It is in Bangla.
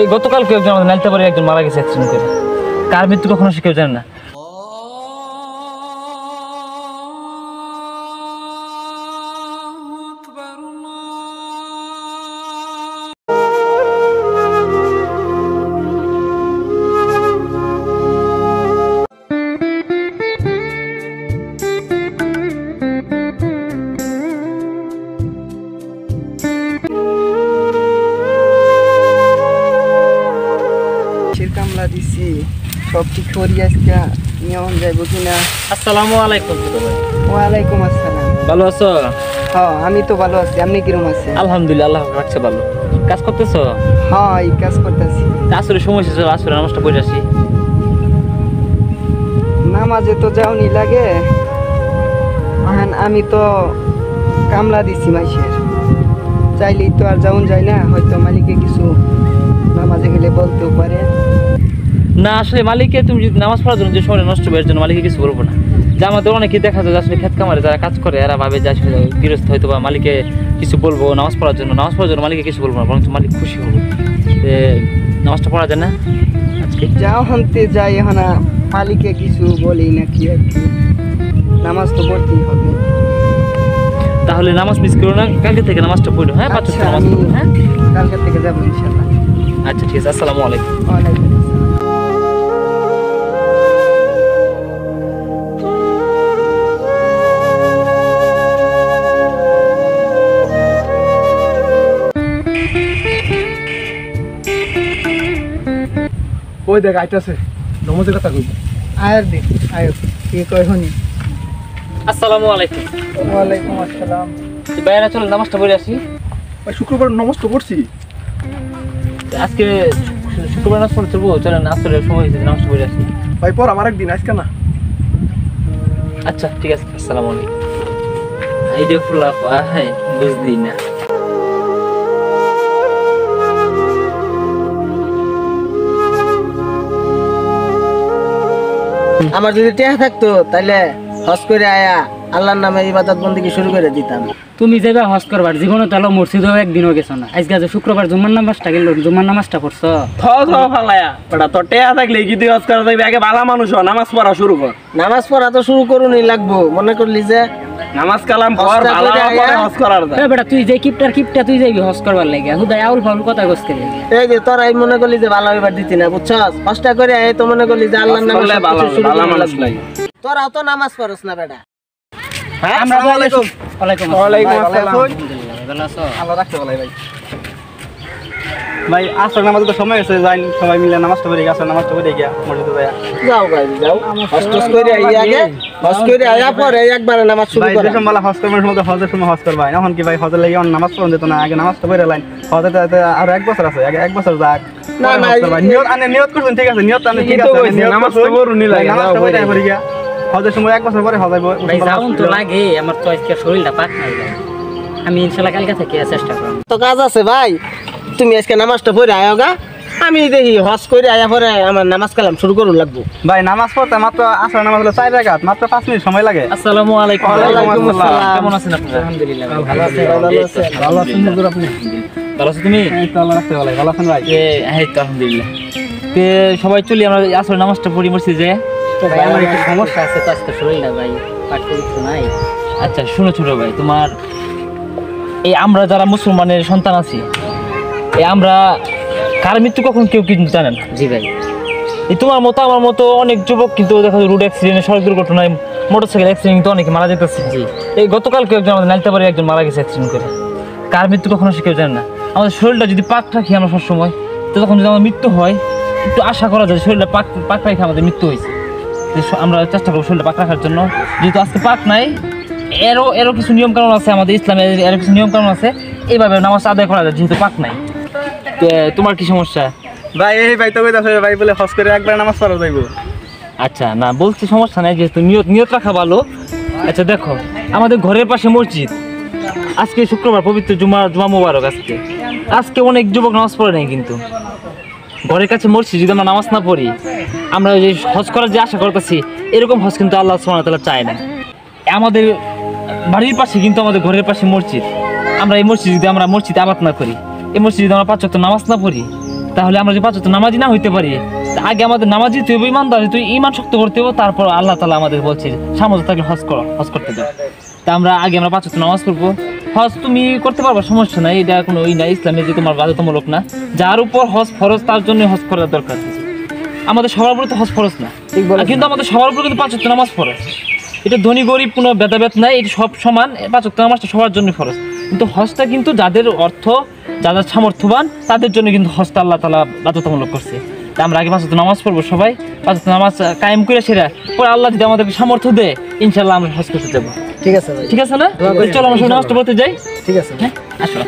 এই গতকালকে একজন আমাদের নালতাবাড়ি একজন মারা গেছে অ্যাক্সিডেন্ট করে। কার মৃত্যু কখনো সে কেউ জানে না। কামলা দিছি সব ঠিক করি আজকে নিয়ম যাইব কিনা। আসসালামু আলাইকুম ছোট ভাই। ওয়ালাইকুম আসসালাম। ভালো আছো? হ্যাঁ আমি তো ভালো আছি, আপনি কিরকম আছেন? আলহামদুলিল্লাহ, আল্লাহ রাখছে ভালো। কাজ করতেছো? হ্যাঁ এই কাজ করতেছি। আসলে সময় শেষ, আসলে নামাজটা পড়ে আসি। নামাজে তো যাওনি লাগে, আমি তো কামলা দিছি মাইসের, চাইলেই তো আর যাওন যায় না, হয়তো মালিকে কিছু নামাজে গেলে বলতেও পারে না। আসলে মালিককে তুমি যদি নামাজ পড়ার জন্য যে সময় নষ্ট হবে এর জন্য মালিককে কিছু বলবো না। যে আমাদের অনেকে দেখা যায় আসলে ক্ষেত কামারে যারা কাজ করে এরা ভাবে যে আসলে গৃহস্থ হয়তো বা মালিকে কিছু বলবো নামাজ পড়ার জন্য মালিককে কিছু বলবো না, বরং মালিক খুশি হবে যে নামাজটা পড়া যায় না আজকে। যাও হানতে যাই এখন মালিকে কিছু বলি না কি আর কি, নামাজ তো পড়তেই হবে। তাহলে নামাজ মিস করো না, কালকে থেকে নামাজটা পড়ো। হ্যাঁ, 5 ওয়াক্ত নামাজ পড়ো। হ্যাঁ, কালকে থেকে যাবো ইনশাআল্লাহ। আচ্ছা ঠিক আছে। আসসালামু আলাইকুম। ওয়ালাইকুম আসসালাম। ওই দেখ আইতাছে নমজের কথা কই। আয়ার দে আয় কি কই হনি। আসসালামু আলাইকুম। ওয়ালাইকুম আসসালাম। বাইরে চলো নামাজটা পড়ে আসি। ভাই শুক্রবার নমাজ তো পড়ছি। আজকে শুক্রবার নামাজ পড়তে চলবো, চলেন আসলে সময় হয়েছে নামাজটা পড়ে আসি। ভাই পর আমার একদিন আজকে না। আচ্ছা ঠিক আছে। আসসালামু আলাইকুম। এই যে ফুলা হ্যাঁ বুঝলি না। আমার যদি টেহা থাকতো তাহলে হজ করে আয়া আল্লাহর নামে ইবাদত বন্দেগী শুরু করে দিতাম। তুমি যাইবা হজ করবার জীবনে তাহলে মসজিদও একদিনও গেছো না। আজকে যে শুক্রবার জুম্মার নামাজটা গেল, জুম্মার নামাজটা পড়ছো? ফালায়া বেটা তোর টেয়া থাকলে কি তুই হজ করা যাইবে? আগে ভালো মানুষ হ, নামাজ পড়া শুরু কর। নামাজ পড়া তো শুরু করুনই লাগবো, মনে করলি যে নামাজ কালাম পড়, ভালো পরে হজ করার দা। বেটা তুই যে কিপটা তুই যাইবি হজ করবার লাগে, হুদাই আউল ফাউল কথা কইতে লাগে। এই যে তোর এই মনে করলি যে ভালো এবার দিতি না, বুঝছস? কষ্ট করে এই তো মনে করলি যে আল্লাহর নামে সবকিছু শুরু ভালো করা মানুষ লাগবে। লাগে। তোরাও তো নামাজ পড়ছ না বেটা। হ্যাঁ আমরা আসসালামু আলাইকুম। ওয়ালাইকুম ওয়ালাইকুম আসসালাম। আসসালাম। আলহামদুলিল্লাহ ভালো আছো? আল্লাহ রাখতে ভাই ভাই। ভাই আসর নামাজ তো সময় আছে, যাই সবাই মিলে নামাজটা পড়ে আসর নামাজটা পড়ে গিয়া মসজিদে যায়। যাও ভাই যাও, হজ করে আই আগে, হজ করে আয়া পরে একবারে নামাজ শুরু ভাই করা। যেসব মালা হজ করবার সময় হজের সময় হজ করবা, এখন কি ভাই হজের লাগি নামাজ পড়ন যেত না? আগে নামাজটা পড়ে লাইন হজে আর 1 বছর আছে, আগে 1 বছর যাক। না, না, নিয়ত আনে নিয়ত করছেন ঠিক আছে, নিয়ত আনে ঠিক কি তো আছে, কইছি, নিয়ত নামাজ তো করছেন, পড়ুনি লাগে, নামাজটা যাও পড়ে পড়ে গিয়া হজের সময় 1 বছর পরে হজাইবো। ভাই যাউন তো লাগে, আমার তো আজকে শরীরটা পাক নাই ভাই। আমি ইনশাআল্লাহ কালকে থেকে চেষ্টা করব। তো কাজ আছে ভাই, তুমি আজকে নামাজটা পড়ে আয় গা, আমি দেখি হজ করে আয়া পরে আমার নামাজ কালাম শুরু করুন লাগবো। ভাই নামাজ পড়তে মাত্র আসর নামাজ হলো 4 রাকাত, মাত্র 5 মিনিট সময় লাগে। আসসালামু আলাইকুম। ওয়ালাইকুম আসসালাম। কেমন আছেন আপনারা? আলহামদুলিল্লাহ ভালো আছেন? ভালো আছেন হুজুর আপনি? ভালো আছো তুমি? এই তো আল্লাহ রাখতে ভালো। ভালো আছেন ভাই? এই তো আলহামদুলিল্লাহ। সবাই চলি আমরা আসলে নামাজটা পড়ি মসজিদে। তো ভাই আমার একটু সমস্যা আছে তো আজকে শরীরটা ভাই পাক করতে নাই। আচ্ছা শুনো ছোট ভাই, তোমার এই আমরা যারা মুসলমানের সন্তান আছি, এই আমরা কার মৃত্যু কখন কেউ কিন্তু জানে না। জি ভাই। এই তোমার মতো আমার মতো অনেক যুবক কিন্তু দেখা যায় রোড অ্যাক্সিডেন্টে, সড়ক দুর্ঘটনায়, মোটরসাইকেল অ্যাক্সিডেন্ট কিন্তু অনেকে মারা যেতেছে। জি। এই গতকালকে একজন আমাদের নালতাবাড়ি একজন মারা গেছে অ্যাক্সিডেন্ট করে। কার মৃত্যু কখনো সে কেউ জানে না। আমাদের শরীরটা যদি পাক রাখি আমরা সবসময়, তো তখন যদি আমার মৃত্যু হয় একটু আশা করা যায় শরীরটা পাক রাখে আমাদের মৃত্যু হয়েছে। আমরা চেষ্টা করবো শরীরটা পাক রাখার জন্য। যেহেতু আজকে পাক নাই, এরও কিছু নিয়ম কানুন আছে আমাদের ইসলামে, এরও কিছু নিয়ম কানুন আছে, এইভাবে নামাজ আদায় করা যায় যেহেতু পাক নাই। তোমার কি সমস্যা? ভাই এই ভাই তো কইতাছে ভাই বলে হজ করে একবার নামাজ পড়া যাইবো। আচ্ছা না বলছি সমস্যা নাই, যেহেতু নিয়ত রাখা ভালো। আচ্ছা দেখো, আমাদের ঘরের পাশে মসজিদ, আজকে শুক্রবার পবিত্র জুমা মুবারক। আজকে অনেক যুবক নামাজ পড়ে নাই, কিন্তু ঘরের কাছে মসজিদ যদি আমরা নামাজ না পড়ি, আমরা যে হজ করার যে আশা করতেছি এরকম হজ কিন্তু আল্লাহ সুবহানাহু ওয়া তাআলা চায় না। আমাদের বাড়ির পাশে কিন্তু আমাদের ঘরের পাশে মসজিদ, আমরা এই মসজিদ যদি আমরা মসজিদে আবাদ না করি, এই মসজিদে আমরা 5 ওয়াক্ত নামাজ না পড়ি, তাহলে আমরা যদি 5 ওয়াক্ত নামাজি না হইতে পারি, তা আগে আমাদের নামাজি তুই ইমানদার, তুই ইমান শক্ত করতে হবে, তারপর আল্লাহ তাআলা আমাদের বলছে সামর্থ্য থাকলে হজ করো, হজ করতে দাও। তা আমরা 5 ওয়াক্ত নামাজ পড়বো। হজ তুমি করতে পারবা, সমস্যা নাই, এটা কোনো ওই না, ইসলামে যে তোমার বাধ্যতামূলক না। যার উপর হজ ফরজ তার জন্য হজ করার দরকার। আমাদের সবার উপরে তো হজ ফরজ না, কিন্তু আমাদের সবার উপরে কিন্তু 5 ওয়াক্ত নামাজ ফরজ। এটা ধনী গরিব কোনো ভেদাভেদ নাই, এটা সব সমান। 5 ওয়াক্ত নামাজটা সবার জন্য ফরজ, কিন্তু হজটা কিন্তু যাদের অর্থ, যাদের সামর্থ্যবান তাদের জন্য কিন্তু হজটা আল্লাহ তাআলা বাধ্যতামূলক করছে। তা আমরা আগে 5 ওয়াক্ত নামাজ পড়বো সবাই, 5 ওয়াক্ত নামাজ কায়েম করে সেরা পরে আল্লাহ যদি আমাদেরকে সামর্থ্য দেয় ইনশাআল্লাহ আমরা হজ করতে যাবো। ঠিক আছে ভাই, ঠিক আছে না? চলো আমরা সবাই নামাজটা পড়তে যাই। ঠিক আছে। হ্যাঁ, আসো।